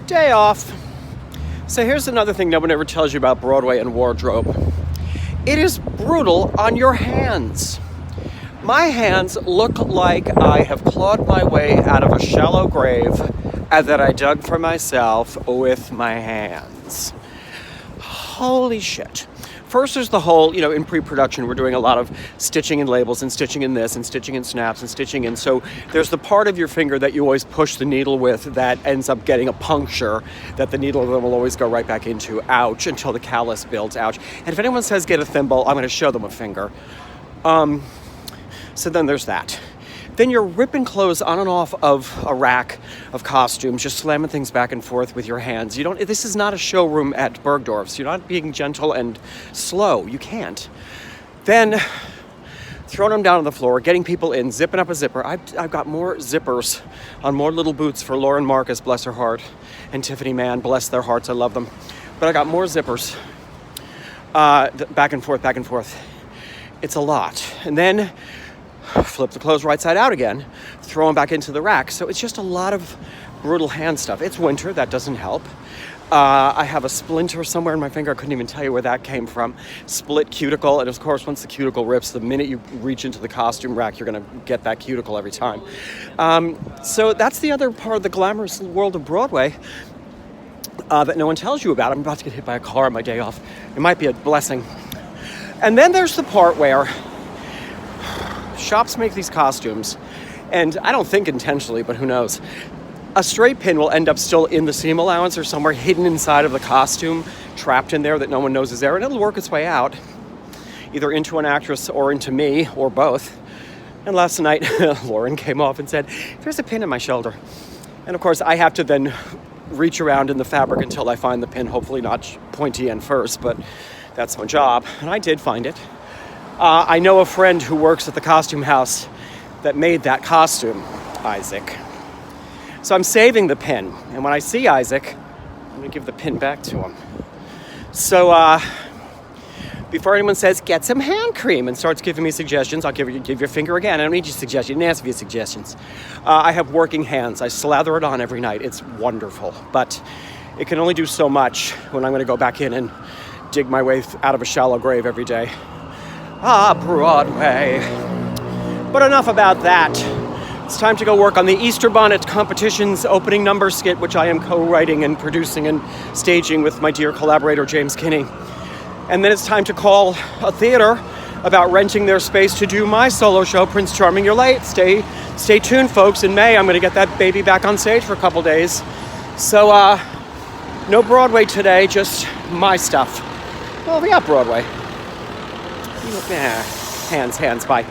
Day off. So here's another thing no one ever tells you about Broadway and wardrobe. It is brutal on your hands. My hands look like I have clawed my way out of a shallow grave and that I dug for myself with my hands. Holy shit. First there's the whole, in pre-production we're doing a lot of stitching in labels and stitching in this and stitching in snaps and stitching in. So there's the part of your finger that you always push the needle with that ends up getting a puncture that the needle then will always go right back into. Ouch, until the callus builds. Ouch. And if anyone says get a thimble, I'm going to show them a finger. So then there's that. Then you're ripping clothes on and off of a rack of costumes, just slamming things back and forth with your hands. This is not a showroom at Bergdorf's. You're not being gentle and slow. You can't. Then throwing them down on the floor, getting people in, zipping up a zipper. I've got more zippers on more little boots for Lauren Marcus, bless her heart, and Tiffany Mann, bless their hearts, I love them. But I got more zippers. Back and forth. It's a lot. And then flip the clothes right side out again, throw them back into the rack. So it's just a lot of brutal hand stuff. It's winter, that doesn't help. I have a splinter somewhere in my finger. I couldn't even tell you where that came from. Split cuticle, and of course once the cuticle rips, the minute you reach into the costume rack, you're gonna get that cuticle every time. So that's the other part of the glamorous world of Broadway that no one tells you about. I'm about to get hit by a car on my day off. It might be a blessing. And then there's the part where shops make these costumes, and I don't think intentionally, but who knows. A straight pin will end up still in the seam allowance or somewhere hidden inside of the costume, trapped in there that no one knows is there, and it'll work its way out, either into an actress or into me, or both. And last night, Lauren came off and said, "There's a pin in my shoulder." And of course, I have to then reach around in the fabric until I find the pin, hopefully not pointy end first, but that's my job. And I did find it. I know a friend who works at the costume house that made that costume, Isaac. So I'm saving the pin. And when I see Isaac, I'm going to give the pin back to him. So before anyone says, get some hand cream and starts giving me suggestions, I'll give your finger again. I don't need your suggestions. You didn't ask for your suggestions. I have working hands. I slather it on every night. It's wonderful. But it can only do so much when I'm going to go back in and dig my way out of a shallow grave every day. Broadway. But enough about that. It's time to go work on the Easter Bonnet Competition's opening number skit, which I am co-writing and producing and staging with my dear collaborator, James Kinney. And then it's time to call a theater about renting their space to do my solo show, Prince Charming. You're late. Stay tuned, folks. In May, I'm going to get that baby back on stage for a couple days. So, no Broadway today, just my stuff. Well, we got Broadway. Yeah, hands, bye.